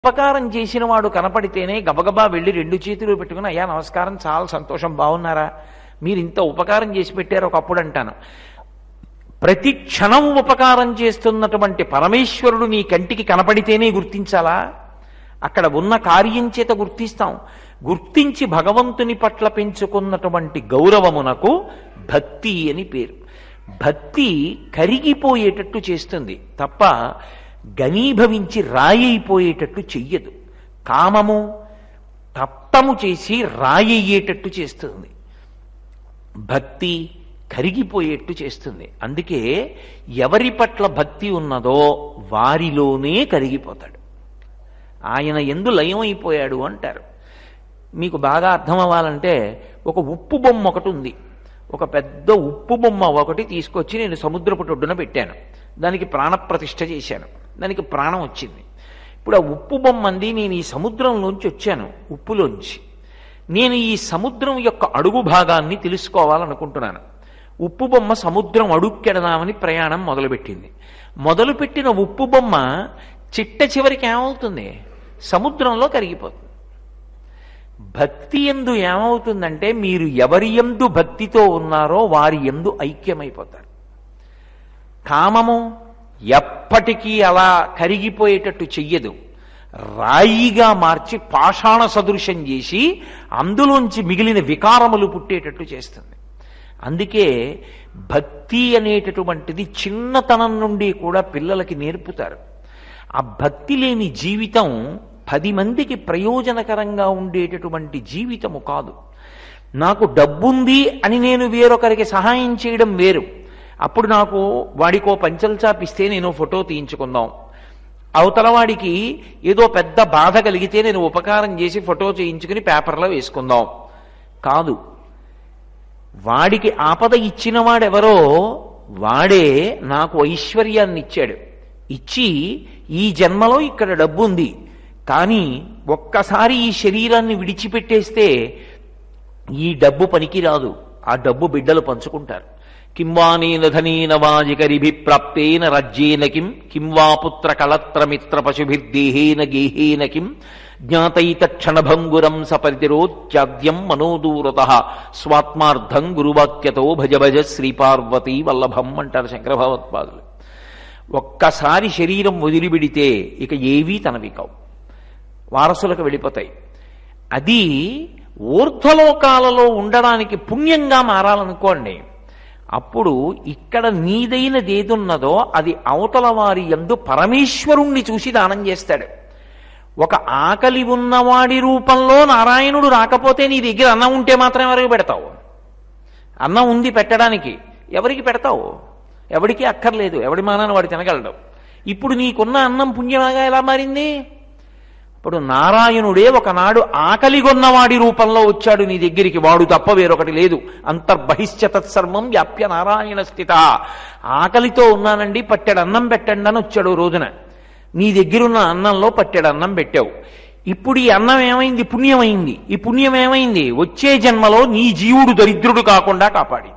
ఉపకారం చేసిన వాడు కనపడితేనే గబగబా వెళ్ళి రెండు చేతులు పెట్టుకుని, అయ్యా నమస్కారం, చాలా సంతోషం, బాగున్నారా, మీరు ఇంత ఉపకారం చేసి పెట్టారు ఒకప్పుడు అంటాను. ప్రతి క్షణం ఉపకారం చేస్తున్నటువంటి పరమేశ్వరుడు నీ కంటికి కనపడితేనే గుర్తించాలా? అక్కడ ఉన్న కార్యం చేత గుర్తిస్తాం. గుర్తించి భగవంతుని పట్ల పెంచుకున్నటువంటి గౌరవమునకు భక్తి అని పేరు. భక్తి కరిగిపోయేటట్టు చేస్తుంది తప్ప ఘనీభవించి రాయైపోయేటట్టు చెయ్యదు. కామము తప్తము చేసి రాయయ్యేటట్టు చేస్తుంది, భక్తి కరిగిపోయేట్టు చేస్తుంది. అందుకే ఎవరి పట్ల భక్తి ఉన్నదో వారిలోనే కరిగిపోతాడు. ఆయన యందు లయం అయిపోయాడు అంటారు. మీకు బాగా అర్థం అవ్వాలంటే, ఒక ఉప్పు బొమ్మ ఒకటి ఉంది. ఒక పెద్ద ఉప్పు బొమ్మ ఒకటి తీసుకొచ్చి నేను సముద్రపు ఒడ్డున పెట్టాను. దానికి ప్రాణప్రతిష్ఠ చేశాను. దానికి ప్రాణం వచ్చింది. ఇప్పుడు ఆ ఉప్పు బొమ్మ అంది, నేను ఈ సముద్రంలోంచి వచ్చాను, ఉప్పులోంచి. నేను ఈ సముద్రం యొక్క అడుగు భాగాన్ని తెలుసుకోవాలనుకుంటున్నాను. ఉప్పు బొమ్మ సముద్రం అడుక్కెడదామని ప్రయాణం మొదలుపెట్టింది. మొదలుపెట్టిన ఉప్పు బొమ్మ చిట్ట చివరికి ఏమవుతుంది? సముద్రంలో కరిగిపోతుంది. భక్తి యందు ఏమవుతుందంటే, మీరు ఎవరి యందు భక్తితో ఉన్నారో వారి యందు ఐక్యమైపోతారు. కామము ఎప్పటికీ అలా కరిగిపోయేటట్టు చెయ్యదు. రాయిగా మార్చి పాషాణ సదృశం చేసి అందులోంచి మిగిలిన వికారములు పుట్టేటట్టు చేస్తుంది. అందుకే భక్తి అనేటటువంటిది చిన్నతనం నుండి కూడా పిల్లలకి నేర్పుతారు. ఆ భక్తి లేని జీవితం 10 మందికి ప్రయోజనకరంగా ఉండేటటువంటి జీవితము కాదు. నాకు డబ్బుంది అని నేను వేరొకరికి సహాయం చేయడం వేరు. అప్పుడు నాకు వాడికో పంచలు చాపిస్తే నేను ఫోటో తీయించుకుందాం, అవతల వాడికి ఏదో పెద్ద బాధ కలిగితే నేను ఉపకారం చేసి ఫోటో చేయించుకుని పేపర్లో వేసుకుందాం కాదు. వాడికి ఆపద ఇచ్చిన వాడెవరో వాడే నాకు ఐశ్వర్యాన్ని ఇచ్చాడు. ఇచ్చి ఈ జన్మలో ఇక్కడ డబ్బు ఉంది, కానీ ఒక్కసారి ఈ శరీరాన్ని విడిచిపెట్టేస్తే ఈ డబ్బు పనికి రాదు. ఆ డబ్బు బిడ్డలు పంచుకుంటారు. కింవానేన ధనేన వాజికరిభి ప్రాప్తేన రాజ్యేన కిం వా పుత్ర కళత్రమిత్ర పశుభిర్దేహేన గేహేన కిం జ్ఞాతైత క్షణభంగురం సపరితిరోత్యాద్యం మనోదూరతః స్వాత్మార్థం గురువాక్యతో భజ భజ శ్రీపార్వతీ వల్లభం అంటారు శంకర భగవత్పాదులు. ఒక్కసారి శరీరం వదిలిపెడితే ఇక ఏవీ తనవి కావు, వారసులకు వెళ్ళిపోతాయి. అది ఊర్ధ్వలోకాలలో ఉండడానికి పుణ్యంగా మారాలనుకోండి. అప్పుడు ఇక్కడ నీదైనది ఏదున్నదో అది అవతల వారి యందు పరమేశ్వరుణ్ణి చూసి దానం చేస్తాడు. ఒక ఆకలి ఉన్నవాడి రూపంలో నారాయణుడు రాకపోతే నీ దగ్గర అన్నం ఉంటే మాత్రం ఎవరికి పెడతావు? అన్నం ఉంది పెట్టడానికి, ఎవరికి పెడతావు? ఎవరికి అక్కర్లేదు, ఎవడి మానాన్ని వాడు తినగలడు. ఇప్పుడు నీకున్న అన్నం పుణ్యమాగా ఎలా మారింది? ఇప్పుడు నారాయణుడే ఒకనాడు ఆకలిగొన్నవాడి రూపంలో వచ్చాడు నీ దగ్గరికి, వాడు తప్ప వేరొకటి లేదు. అంతర్బహిష్య తత్సర్వం వ్యాప్య నారాయణ స్థిత. ఆకలితో ఉన్నానండి, పట్టెడు అన్నం పెట్టండి అని వచ్చాడు రోజున. నీ దగ్గరున్న అన్నంలో పట్టెడు అన్నం పెట్టావు. ఇప్పుడు ఈ అన్నం ఏమైంది? పుణ్యమైంది. ఈ పుణ్యం ఏమైంది? వచ్చే జన్మలో నీ జీవుడు దరిద్రుడు కాకుండా కాపాడి.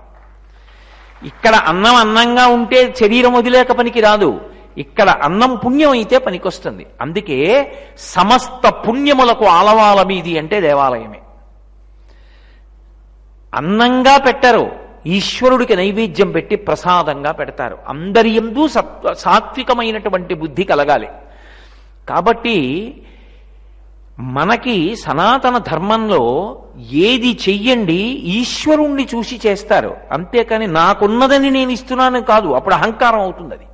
ఇక్కడ అన్నం అన్నంగా ఉంటే శరీరం వదిలేక పనికి రాదు, ఇక్కడ అన్నం పుణ్యం అయితే పనికొస్తుంది. అందుకే సమస్త పుణ్యములకు ఆలవాల మీది అంటే దేవాలయమే. అన్నంగా పెట్టరు, ఈశ్వరుడికి నైవేద్యం పెట్టి ప్రసాదంగా పెడతారు. అందరి యందు సాత్వికమైనటువంటి బుద్ధి కలగాలి. కాబట్టి మనకి సనాతన ధర్మంలో ఏది చెయ్యండి ఈశ్వరుణ్ణి చూసి చేస్తారు, అంతేకాని నాకున్నదని నేను ఇస్తున్నాను కాదు, అప్పుడు అహంకారం అవుతుంది అది.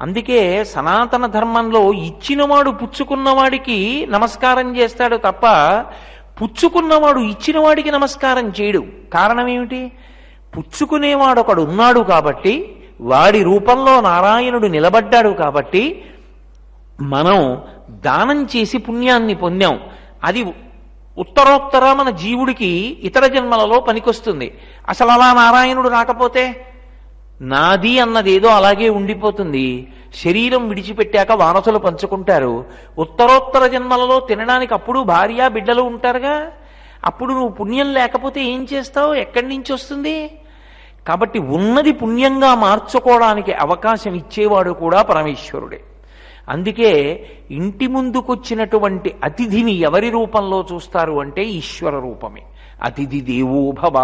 అందుకే సనాతన ధర్మంలో ఇచ్చినవాడు పుచ్చుకున్నవాడికి నమస్కారం చేస్తాడు తప్ప పుచ్చుకున్నవాడు ఇచ్చినవాడికి నమస్కారం చేయడు. కారణం ఏమిటి? పుచ్చుకునేవాడు ఒకడు ఉన్నాడు కాబట్టి, వాడి రూపంలో నారాయణుడు నిలబడ్డాడు కాబట్టి మనం దానం చేసి పుణ్యాన్ని పొందాం. అది ఉత్తరోత్తర మన జీవుడికి ఇతర జన్మలలో పనికొస్తుంది. అసలు అలా నారాయణుడు రాకపోతే నాది అన్నదేదో అలాగే ఉండిపోతుంది. శరీరం విడిచిపెట్టాక వారసులు పంచుకుంటారు. ఉత్తరోత్తర జన్మలలో తినడానికి అప్పుడు భార్య బిడ్డలు ఉంటారుగా. అప్పుడు నువ్వు పుణ్యం లేకపోతే ఏం చేస్తావు? ఎక్కడి నుంచి వస్తుంది? కాబట్టి ఉన్నది పుణ్యంగా మార్చుకోవడానికి అవకాశం ఇచ్చేవాడు కూడా పరమేశ్వరుడే. అందుకే ఇంటి ముందుకొచ్చినటువంటి అతిథిని ఎవరి రూపంలో చూస్తారు అంటే ఈశ్వర రూపమే. అతిథి దేవో భవ.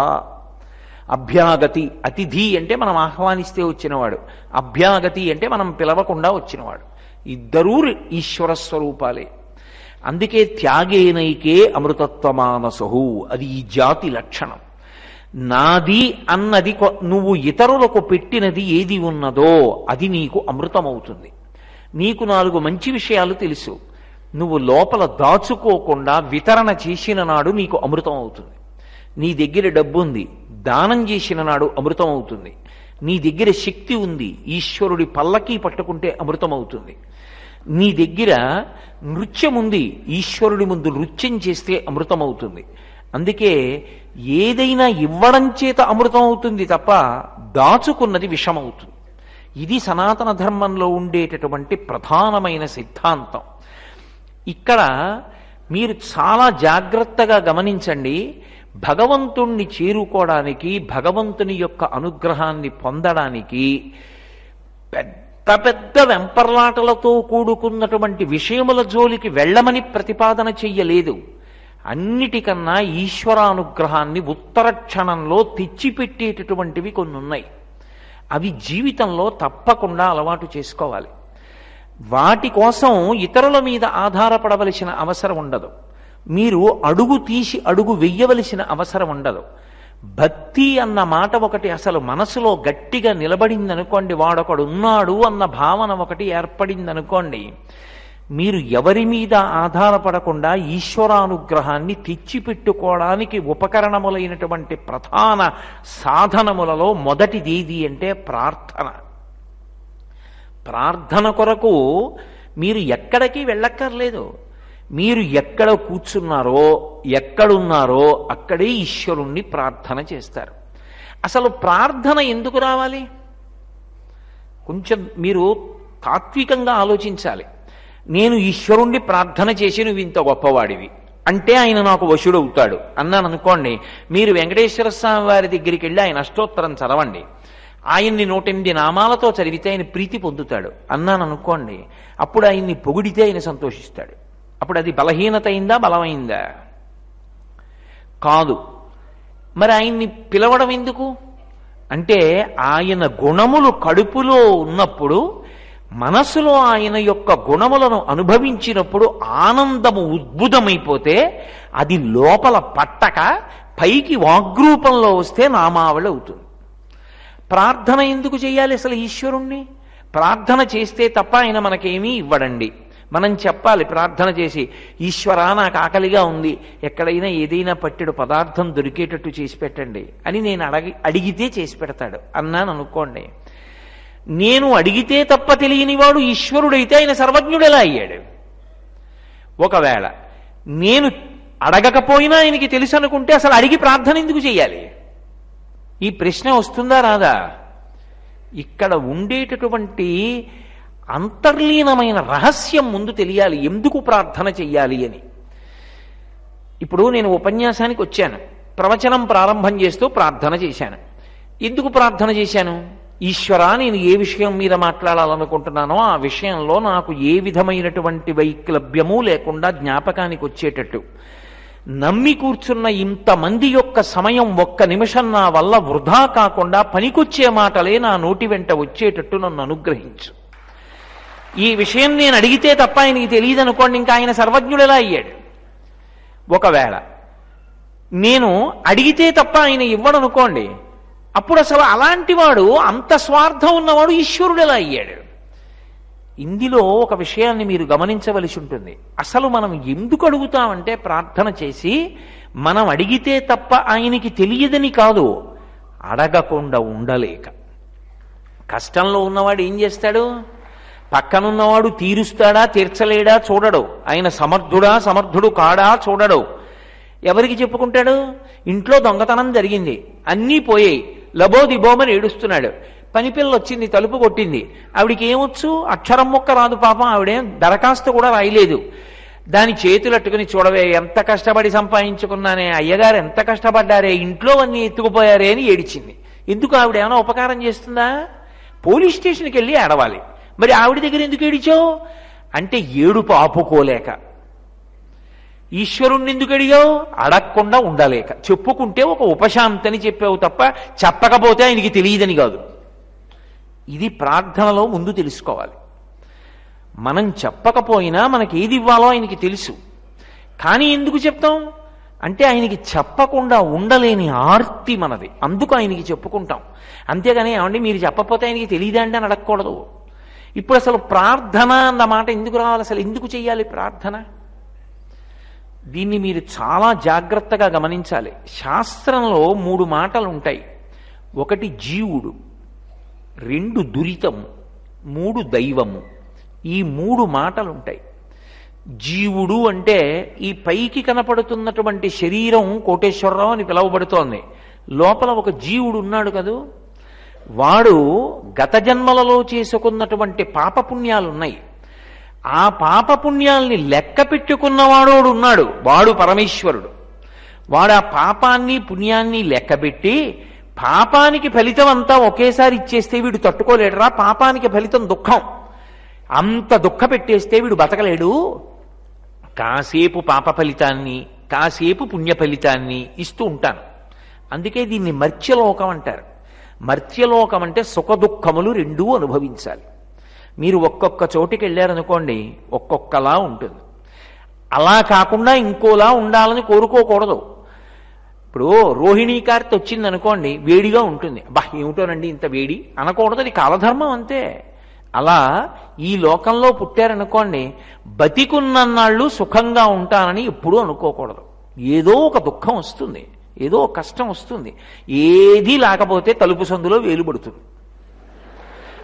అభ్యాగతి, అతిథి అంటే మనం ఆహ్వానిస్తే వచ్చినవాడు, అభ్యాగతి అంటే మనం పిలవకుండా వచ్చినవాడు. ఇద్దరూ ఈశ్వర స్వరూపాలే. అందుకే త్యాగేనైకే అమృతత్వమానసహు, అది ఈ జాతి లక్షణం. నాది అన్నది నువ్వు ఇతరులకు పెట్టినది ఏది ఉన్నదో అది నీకు అమృతమవుతుంది. నీకు 4 మంచి విషయాలు తెలుసు, నువ్వు లోపల దాచుకోకుండా వితరణ చేసిన నాడు నీకు అమృతం అవుతుంది. నీ దగ్గర డబ్బు ఉంది, దానం చేసిన నాడు అమృతం అవుతుంది. నీ దగ్గర శక్తి ఉంది, ఈశ్వరుడి పల్లకీ పట్టుకుంటే అమృతం అవుతుంది. నీ దగ్గర నృత్యం ఉంది, ఈశ్వరుడి ముందు నృత్యం చేస్తే అమృతం అవుతుంది. అందుకే ఏదైనా ఇవ్వడం చేత అమృతం అవుతుంది తప్ప దాచుకున్నది విషం అవుతుంది. ఇది సనాతన ధర్మంలో ఉండేటటువంటి ప్రధానమైన సిద్ధాంతం. ఇక్కడ మీరు చాలా జాగ్రత్తగా గమనించండి. భగవంతుణ్ణి చేరుకోవడానికి, భగవంతుని యొక్క అనుగ్రహాన్ని పొందడానికి పెద్ద పెద్ద వెంపర్లాటలతో కూడుకున్నటువంటి విషయముల జోలికి వెళ్ళమని ప్రతిపాదన చెయ్యలేదు. అన్నిటికన్నా ఈశ్వరానుగ్రహాన్ని ఉత్తర క్షణంలో తెచ్చిపెట్టేటటువంటివి కొన్ని ఉన్నాయి. అవి జీవితంలో తప్పకుండా అలవాటు చేసుకోవాలి. వాటి కోసం ఇతరుల మీద ఆధారపడవలసిన అవసరం ఉండదు. మీరు అడుగు తీసి అడుగు వెయ్యవలసిన అవసరం ఉండదు. భక్తి అన్న మాట ఒకటి అసలు మనసులో గట్టిగా నిలబడిందనుకోండి, వాడొకడు ఉన్నాడు అన్న భావన ఒకటి ఏర్పడిందనుకోండి, మీరు ఎవరి మీద ఆధారపడకుండా ఈశ్వరానుగ్రహాన్ని తెచ్చిపెట్టుకోవడానికి ఉపకరణములైనటువంటి ప్రధాన సాధనములలో మొదటిది ఏది అంటే ప్రార్థన. ప్రార్థన కొరకు మీరు ఎక్కడికి వెళ్ళక్కర్లేదు. మీరు ఎక్కడ కూర్చున్నారో, ఎక్కడున్నారో అక్కడే ఈశ్వరుణ్ణి ప్రార్థన చేస్తారు. అసలు ప్రార్థన ఎందుకు రావాలి? కొంచెం మీరు తాత్వికంగా ఆలోచించాలి. నేను ఈశ్వరుణ్ణి ప్రార్థన చేసి నువ్వు ఇంత గొప్పవాడివి అంటే ఆయన నాకు వశుడవుతాడు అన్నాను అనుకోండి. మీరు వెంకటేశ్వర స్వామి వారి దగ్గరికి వెళ్ళి ఆయన అష్టోత్తరం చదవండి, ఆయన్ని 108 నామాలతో చదివితే ఆయన ప్రీతి పొందుతాడు అన్నాను అనుకోండి. అప్పుడు ఆయన్ని పొగిడితే ఆయన సంతోషిస్తాడు. అప్పుడు అది బలహీనత అయిందా, బలమైందా? కాదు. మరి ఆయన్ని పిలవడం ఎందుకు అంటే ఆయన గుణములు కడుపులో ఉన్నప్పుడు, మనసులో ఆయన యొక్క గుణములను అనుభవించినప్పుడు ఆనందము ఉద్భుతమైపోతే అది లోపల పట్టక పైకి వాగ్రూపంలో వస్తే నామావళి అవుతుంది. ప్రార్థన ఎందుకు చేయాలి అసలు ఈశ్వరుణ్ణి? ప్రార్థన చేస్తే తప్ప ఆయన మనకేమీ ఇవ్వడండి. మనం చెప్పాలి ప్రార్థన చేసి, ఈశ్వరా నాకు ఆకలిగా ఉంది, ఎక్కడైనా ఏదైనా పట్టెడు పదార్థం దొరికేటట్టు చేసి పెట్టండి అని నేను అడిగితే చేసి పెడతాడు అన్నాను అనుకోండి. నేను అడిగితే తప్ప తెలియనివాడు ఈశ్వరుడైతే ఆయన సర్వజ్ఞుడు ఎలా అయ్యాడు? ఒకవేళ నేను అడగకపోయినా ఆయనకి తెలుసు అనుకుంటే అసలు అడిగి ప్రార్థన ఎందుకు చేయాలి? ఈ ప్రశ్న వస్తుందా రాదా? ఇక్కడ ఉండేటటువంటి అంతర్లీనమైన రహస్యం ముందు తెలియాలి, ఎందుకు ప్రార్థన చెయ్యాలి అని. ఇప్పుడు నేను ఉపన్యాసానికి వచ్చాను, ప్రవచనం ప్రారంభం చేస్తూ ప్రార్థన చేశాను. ఎందుకు ప్రార్థన చేశాను? ఈశ్వరా, నేను ఏ విషయం మీద మాట్లాడాలనుకుంటున్నానో ఆ విషయంలో నాకు ఏ విధమైనటువంటి వైక్లభ్యము లేకుండా జ్ఞాపకానికి వచ్చేటట్టు, నమ్మి కూర్చున్న ఇంతమంది యొక్క సమయం 1 నిమిషం నా వల్ల వృధా కాకుండా పనికొచ్చే మాటలే నా నోటి వెంట వచ్చేటట్టు నన్ను అనుగ్రహించు. ఈ విషయం నేను అడిగితే తప్ప ఆయనకి తెలియదు అనుకోండి, ఇంకా ఆయన సర్వజ్ఞుడు ఎలా అయ్యాడు? ఒకవేళ నేను అడిగితే తప్ప ఆయన ఇవ్వడనుకోండి, అప్పుడు అసలు అలాంటి వాడు, అంత స్వార్థం ఉన్నవాడు ఈశ్వరుడు ఎలా అయ్యాడు? ఇందులో ఒక విషయాన్ని మీరు గమనించవలసి ఉంటుంది. అసలు మనం ఎందుకు అడుగుతామంటే ప్రార్థన చేసి, మనం అడిగితే తప్ప ఆయనకి తెలియదని కాదు, అడగకుండా ఉండలేక. కష్టంలో ఉన్నవాడు ఏం చేస్తాడు? పక్కనున్నవాడు తీరుస్తాడా తీర్చలేడా చూడడు, ఆయన సమర్థుడా సమర్థుడు కాడా చూడడు. ఎవరికి చెప్పుకుంటాడు? ఇంట్లో దొంగతనం జరిగింది, అన్నీ పోయాయి, లబోదిబోమని ఏడుస్తున్నాడు. పనిపిల్ల వచ్చింది, తలుపు కొట్టింది. ఆవిడికి ఏమొచ్చు? అక్షరం ముక్క రాదు పాపం, ఆవిడేం దరఖాస్తు కూడా రాయలేదు. దాని చేతులట్టుకుని, చూడవే ఎంత కష్టపడి సంపాదించుకున్నానే, అయ్యగారు ఎంత కష్టపడ్డారే, ఇంట్లో అన్నీ ఎత్తుకుపోయారే అని ఏడిచింది. ఎందుకు? ఆవిడ ఏమైనా ఉపకారం చేస్తుందా? పోలీస్ స్టేషన్కి వెళ్ళి ఏడవాలి. మరి ఆవిడ దగ్గర ఎందుకు ఏడిచావు? అంటే ఏడుపు ఆపుకోలేక. ఈశ్వరుణ్ణి ఎందుకు అడిగావు? అడగకుండా ఉండలేక. చెప్పుకుంటే ఒక ఉపశాంతని చెప్పావు తప్ప చెప్పకపోతే ఆయనకి తెలియదని కాదు. ఇది ప్రార్థనలో ముందు తెలుసుకోవాలి. మనం చెప్పకపోయినా మనకి ఏది ఇవ్వాలో ఆయనకి తెలుసు. కానీ ఎందుకు చెప్తాం అంటే ఆయనకి చెప్పకుండా ఉండలేని ఆర్తి మనది, అందుకు ఆయనకి చెప్పుకుంటాం. అంతేగాని ఏమండి మీరు చెప్పకపోతే ఆయనకి తెలియదా అండి అని అడగకూడదు. ఇప్పుడు అసలు ప్రార్థన అన్న మాట ఎందుకు రావాలి? అసలు ఎందుకు చెయ్యాలి ప్రార్థన? దీన్ని మీరు చాలా జాగ్రత్తగా గమనించాలి. శాస్త్రంలో 3 మాటలు ఉంటాయి. 1 జీవుడు, 2 దురితము, 3 దైవము. ఈ 3 మాటలు ఉంటాయి. జీవుడు అంటే ఈ పైకి కనపడుతున్నటువంటి శరీరం కోటేశ్వరరావు అని పిలువబడుతోంది. లోపల ఒక జీవుడు ఉన్నాడు కదూ, వాడు గత జన్మలలో చేసుకున్నటువంటి పాపపుణ్యాలున్నాయి. ఆ పాపపుణ్యాల్ని లెక్క పెట్టుకున్నవాడు ఉన్నాడు, వాడు పరమేశ్వరుడు. వాడు ఆ పాపాన్ని పుణ్యాన్ని లెక్కబెట్టి పాపానికి ఫలితం అంతా ఒకేసారి ఇచ్చేస్తే వీడు తట్టుకోలేడురా. పాపానికి ఫలితం దుఃఖం, అంత దుఃఖ పెట్టేస్తే వీడు బతకలేడు. కాసేపు పాప ఫలితాన్ని కాసేపు పుణ్య ఫలితాన్ని ఇస్తూ ఉంటాను. అందుకే దీన్ని మర్త్యలోకం అంటారు. మర్త్యలోకం అంటే సుఖ దుఃఖములు రెండూ అనుభవించాలి. మీరు ఒక్కొక్క చోటికి వెళ్ళారనుకోండి, ఒక్కొక్కలా ఉంటుంది. అలా కాకుండా ఇంకోలా ఉండాలని కోరుకోకూడదు. ఇప్పుడు రోహిణీ కార్తె వచ్చింది అనుకోండి, వేడిగా ఉంటుంది. అబ్బా ఏమిటోనండి ఇంత వేడి అనకూడదు, అది కాలధర్మం అంతే. అలా ఈ లోకంలో పుట్టారనుకోండి, బతికున్నన్నాళ్ళు సుఖంగా ఉంటానని ఎప్పుడూ అనుకోకూడదు. ఏదో ఒక దుఃఖం వస్తుంది, ఏదో ఒక కష్టం వస్తుంది. ఏదీ లేకపోతే తలుపు సందులో వేలు పడుతుంది.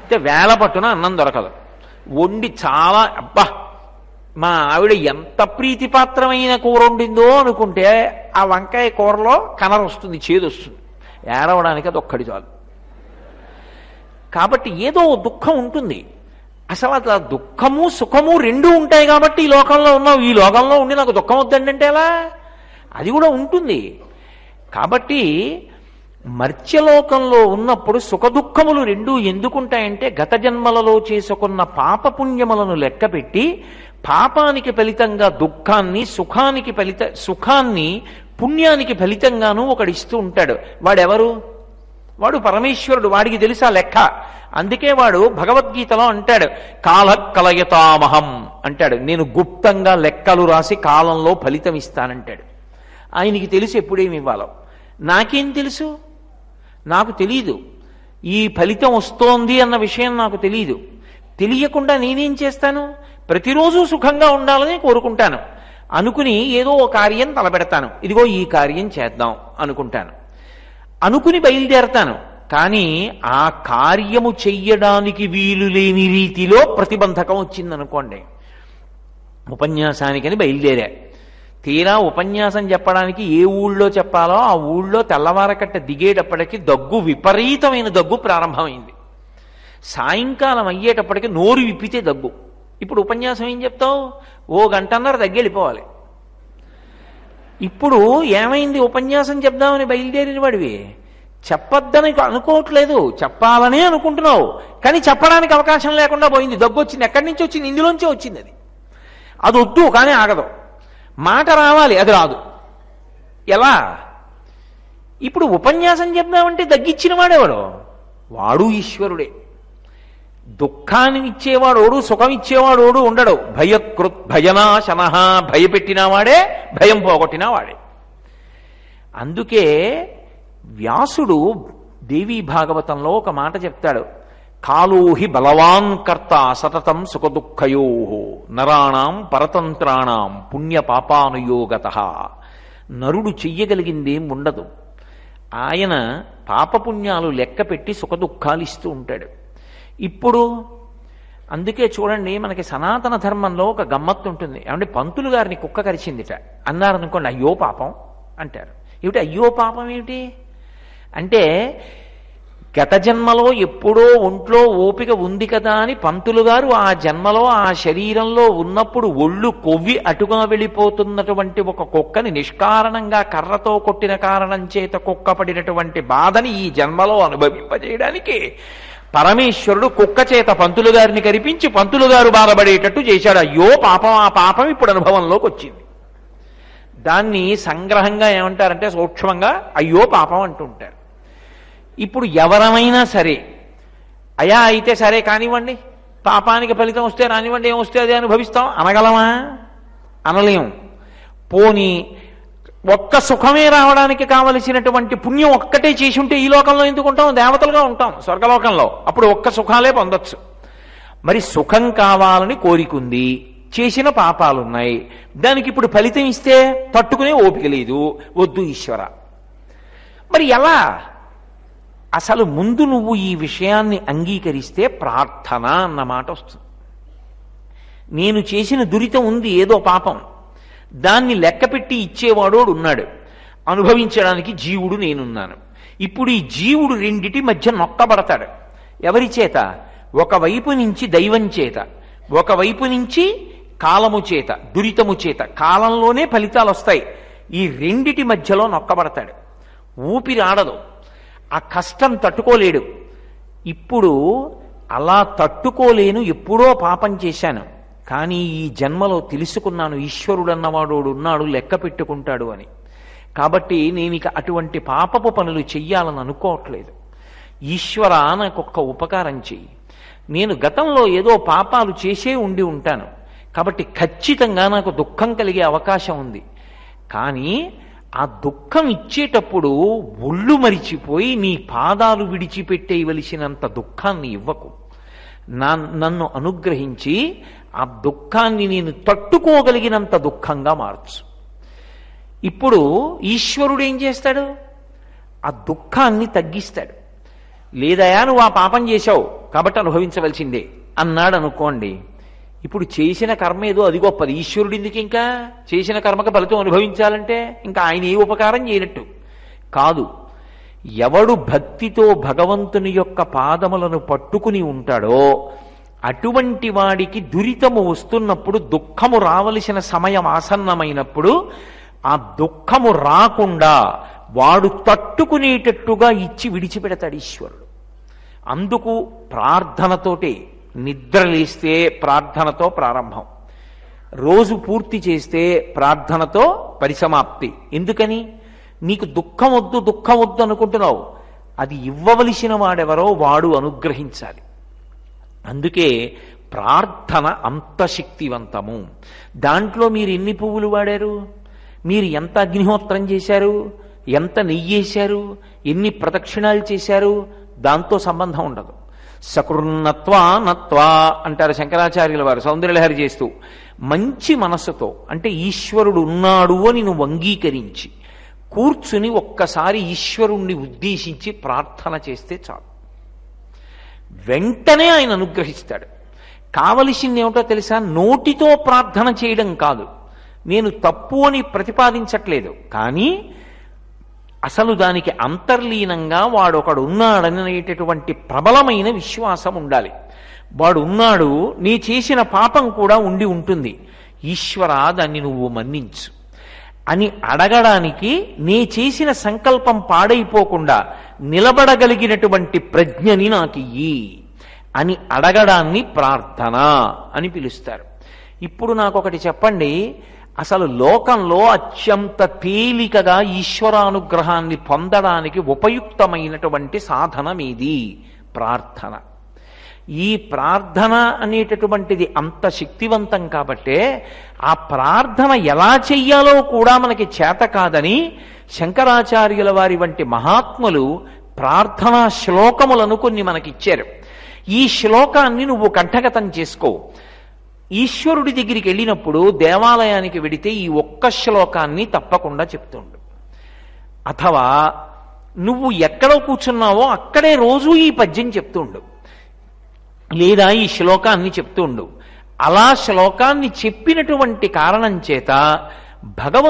అంటే వేల పట్టున అన్నం దొరకదు. వండి చాలా అబ్బా మా ఆవిడ ఎంత ప్రీతిపాత్రమైన కూర వండిందో అనుకుంటే ఆ వంకాయ కూరలో కనర వస్తుంది, చేదు వస్తుంది. ఏడవడానికి అది ఒక్కడి చాలు. కాబట్టి ఏదో దుఃఖం ఉంటుంది. అసలు అట్లా దుఃఖము సుఖము రెండూ ఉంటాయి కాబట్టి ఈ లోకంలో ఉన్నావు. ఈ లోకంలో ఉండి నాకు దుఃఖం వద్దండి అంటే ఎలా? అది కూడా ఉంటుంది. కాబట్టి మర్త్యలోకంలో ఉన్నప్పుడు సుఖదుఖములు రెండూ ఎందుకుంటాయంటే గత జన్మలలో చేసుకున్న పాపపుణ్యములను లెక్కపెట్టి పాపానికి ఫలితంగా దుఃఖాన్ని, సుఖాన్ని పుణ్యానికి ఫలితంగానూ ఒకడిస్తూ ఉంటాడు. వాడెవరు? వాడు పరమేశ్వరుడు. వాడికి తెలుసా లెక్క. అందుకే వాడు భగవద్గీతలో అంటాడు, కాల కలయతామహం అంటాడు. నేను గుప్తంగా లెక్కలు రాసి కాలంలో ఫలితం ఇస్తానంటాడు. ఆయనకి తెలుసు ఎప్పుడేమి ఇవ్వాలో. నాకేం తెలుసు? నాకు తెలీదు. ఈ ఫలితం వస్తోంది అన్న విషయం నాకు తెలీదు. తెలియకుండా నేనేం చేస్తాను? ప్రతిరోజు సుఖంగా ఉండాలని కోరుకుంటాను. అనుకుని ఏదో ఒక కార్యం తలపెడతాను. ఇదిగో ఈ కార్యం చేద్దాం అనుకుంటాను. అనుకుని బయలుదేరతాను. కానీ ఆ కార్యము చెయ్యడానికి వీలు లేని రీతిలో ప్రతిబంధకం వచ్చిందనుకోండి. ఉపన్యాసానికని బయలుదేరా. తీరా ఉపన్యాసం చెప్పడానికి ఏ ఊళ్ళో చెప్పాలో ఆ ఊళ్ళో తెల్లవారకట్ట దిగేటప్పటికి దగ్గు, విపరీతమైన దగ్గు ప్రారంభమైంది. సాయంకాలం అయ్యేటప్పటికి నోరు విప్పితే దగ్గు. ఇప్పుడు ఉపన్యాసం ఏం చెప్తావు? 1 గంటన్నర దగ్గర వెళ్ళిపోవాలి. ఇప్పుడు ఏమైంది? ఉపన్యాసం చెప్దామని బయలుదేరిన వాడివి చెప్పొద్దని అనుకోవట్లేదు, చెప్పాలనే అనుకుంటున్నావు. కానీ చెప్పడానికి అవకాశం లేకుండా పోయింది. దగ్గు వచ్చింది. ఎక్కడి నుంచి వచ్చింది? ఇందులోంచే వచ్చింది. అది వద్దు కానీ ఆగదు. మాట రావాలి, అది రాదు. ఎలా? ఇప్పుడు ఉపన్యాసం చెప్దామంటే దగ్గిచ్చిన వాడేవాడు? వాడు ఈశ్వరుడే. దుఃఖాన్ని ఇచ్చేవాడోడు, సుఖం ఇచ్చేవాడోడు ఉండడు. భయనాశన, భయపెట్టిన వాడే, భయం పోగొట్టిన వాడే. అందుకే వ్యాసుడు దేవీ భాగవతంలో ఒక మాట చెప్తాడు, కాలోహి బలవాన్ కర్త సతతం సుఖదుఃఖయో నరాణం పరతంత్రాణం పుణ్యపాపానుయోగత. నరుడు చెయ్యగలిగిందేం ఉండదు. ఆయన పాపపుణ్యాలు లెక్క పెట్టి సుఖదుఖాలు ఇస్తూ ఉంటాడు. ఇప్పుడు అందుకే చూడండి, మనకి సనాతన ధర్మంలో ఒక గమ్మత్తు ఉంటుంది. ఏమంటే పంతులు గారిని కుక్క కరిచిందిట అన్నారనుకోండి, అయ్యో పాపం అంటారు. ఏమిటి అయ్యో పాపం ఏమిటి అంటే, గత జన్మలో ఎప్పుడో ఒంట్లో ఓపిక ఉంది కదా అని పంతులు గారు ఆ జన్మలో ఆ శరీరంలో ఉన్నప్పుడు ఒళ్ళు కొవ్వి అటుగా వెళ్ళిపోతున్నటువంటి ఒక కుక్కని నిష్కారణంగా కర్రతో కొట్టిన కారణం చేత కుక్క పడినటువంటి బాధని ఈ జన్మలో అనుభవింపజేయడానికి పరమేశ్వరుడు కుక్క చేత పంతులు గారిని కరిపించి పంతులు గారు బాధపడేటట్టు చేశాడు. అయ్యో పాపం, ఆ పాపం ఇప్పుడు అనుభవంలోకి వచ్చింది. దాన్ని సంగ్రహంగా ఏమంటారంటే సూక్ష్మంగా అయ్యో పాపం అంటుంటారు. ఇప్పుడు ఎవరమైనా సరే అయా అయితే సరే కానివ్వండి, పాపానికి ఫలితం వస్తే రానివ్వండి, ఏమొస్తే అదే అనుభవిస్తాం అనగలమా? అనలేం. పోనీ ఒక్క సుఖమే రావడానికి కావలసినటువంటి పుణ్యం ఒక్కటే చేసి ఉంటే ఈ లోకంలో ఎందుకు ఉంటాం? దేవతలుగా ఉంటాం స్వర్గలోకంలో. అప్పుడు ఒక్క సుఖాలే పొందొచ్చు. మరి సుఖం కావాలని కోరికుంది, చేసిన పాపాలున్నాయి, దానికి ఇప్పుడు ఫలితం ఇస్తే తట్టుకునే ఓపిక లేదు. వద్దు ఈశ్వర. మరి ఎలా? అసలు ముందు నువ్వు ఈ విషయాన్ని అంగీకరిస్తే ప్రార్థన అన్న మాట వస్తుంది. నేను చేసిన దురితం ఉంది, ఏదో పాపం, దాన్ని లెక్కపెట్టి ఇచ్చేవాడు ఉన్నాడు, అనుభవించడానికి జీవుడు నేనున్నాను. ఇప్పుడు ఈ జీవుడు రెండిటి మధ్య నొక్కబడతాడు. ఎవరి చేత? ఒకవైపు నుంచి దైవం చేత, ఒకవైపు నుంచి కాలము చేత, దురితము చేత. కాలంలోనే ఫలితాలు వస్తాయి. ఈ రెండిటి మధ్యలో నొక్కబడతాడు. ఊపిరాడదు, ఆ కష్టం తట్టుకోలేడు. ఇప్పుడు అలా తట్టుకోలేను, ఎప్పుడో పాపం చేశాను, కానీ ఈ జన్మలో తెలుసుకున్నాను ఈశ్వరుడు అన్నవాడు ఉన్నాడు, లెక్క పెట్టుకుంటాడు అని. కాబట్టి నేను ఇక అటువంటి పాపపు పనులు చెయ్యాలని అనుకోవట్లేదు. ఈశ్వర నాకొక్క ఉపకారం చెయ్యి. నేను గతంలో ఏదో పాపాలు చేసే ఉండి ఉంటాను, కాబట్టి ఖచ్చితంగా నాకు దుఃఖం కలిగే అవకాశం ఉంది. కానీ ఆ దుఃఖం ఇచ్చేటప్పుడు ఒళ్ళు మరిచిపోయి నీ పాదాలు విడిచిపెట్టేయవలసినంత దుఃఖాన్ని ఇవ్వకు. నన్ను అనుగ్రహించి ఆ దుఃఖాన్ని నేను తట్టుకోగలిగినంత దుఃఖంగా మార్చు. ఇప్పుడు ఈశ్వరుడు ఏం చేస్తాడు? ఆ దుఃఖాన్ని తగ్గిస్తాడు. లేదయా నువ్వు ఆ పాపం చేశావు కాబట్టి అనుభవించవలసిందే అన్నాడు అనుకోండి. ఇప్పుడు చేసిన కర్మ ఏదో అది గొప్పది. ఈశ్వరుడు ఎందుకు ఇంకా చేసిన కర్మకు ఫలితం అనుభవించాలంటే? ఇంకా ఆయన ఏ ఉపకారం చేయనట్టు కాదు. ఎవడు భక్తితో భగవంతుని యొక్క పాదములను పట్టుకుని ఉంటాడో అటువంటి వాడికి దురితము వస్తున్నప్పుడు, దుఃఖము రావలసిన సమయం ఆసన్నమైనప్పుడు ఆ దుఃఖము రాకుండా వాడు తట్టుకునేటట్టుగా ఇచ్చి విడిచిపెడతాడు ఈశ్వరుడు. అందుకు ప్రార్థనతోటే. నిద్రలేస్తే ప్రార్థనతో ప్రారంభం, రోజు పూర్తి చేస్తే ప్రార్థనతో పరిసమాప్తి. ఎందుకని? నీకు దుఃఖం వద్దు దుఃఖం వద్దు అనుకుంటున్నావు, అది ఇవ్వవలసిన వాడెవరో వాడు అనుగ్రహించాలి. అందుకే ప్రార్థన అంత శక్తివంతము. దాంట్లో మీరు ఎన్ని పువ్వులు వాడారు, మీరు ఎంత అగ్నిహోత్రం చేశారు, ఎంత నెయ్యేశారు, ఎన్ని ప్రదక్షిణాలు చేశారు, దాంతో సంబంధం ఉండదు. సకృన్నత్వా నత్వా అంటారు శంకరాచార్యుల వారు సౌందర్యలహరి చేస్తూ. మంచి మనస్సుతో, అంటే ఈశ్వరుడు ఉన్నాడు అని నువ్వు అంగీకరించి కూర్చుని ఒక్కసారి ఈశ్వరుణ్ణి ఉద్దేశించి ప్రార్థన చేస్తే చాలు, వెంటనే ఆయన అనుగ్రహిస్తాడు. కావలసింది ఏమిటో తెలుసా? నోటితో ప్రార్థన చేయడం కాదు. నేను తప్పు అని ప్రతిపాదించట్లేదు, కానీ అసలు దానికి అంతర్లీనంగా వాడొకడు ఉన్నాడనేటటువంటి ప్రబలమైన విశ్వాసం ఉండాలి. వాడు ఉన్నాడు, నీ చేసిన పాపం కూడా ఉండి ఉంటుంది, ఈశ్వర దాన్ని నువ్వు మన్నించు అని అడగడానికి, నీ చేసిన సంకల్పం పాడైపోకుండా నిలబడగలిగినటువంటి ప్రజ్ఞని నాకు ఇయ్యి అని అడగడాన్ని ప్రార్థన అని పిలుస్తారు. ఇప్పుడు నాకొకటి చెప్పండి, అసలు లోకంలో అత్యంత తేలికగా ఈశ్వరానుగ్రహాన్ని పొందడానికి ఉపయుక్తమైనటువంటి సాధనమేది? ప్రార్థన. ఈ ప్రార్థన అనేటటువంటిది అంత శక్తివంతం కాబట్టే ఆ ప్రార్థన ఎలా చెయ్యాలో కూడా మనకి చేత కాదని శంకరాచార్యుల వారి వంటి మహాత్ములు ప్రార్థనా శ్లోకములను కొన్ని మనకిచ్చారు. ఈ శ్లోకాన్ని నువ్వు కంఠగతం చేసుకో. ఈశ్వరుడి దగ్గరికి వెళ్ళినప్పుడు, దేవాలయానికి వెడితే ఈ ఒక్క శ్లోకాన్ని తప్పకుండా చెప్తుండు. అథవా నువ్వు ఎక్కడ కూర్చున్నావో అక్కడే రోజు ఈ పద్యం చెప్తుండు, లేదా ఈ శ్లోకాన్ని చెప్తుండు. అలా శ్లోకాన్ని చెప్పినటువంటి కారణం చేత భగవంతుడు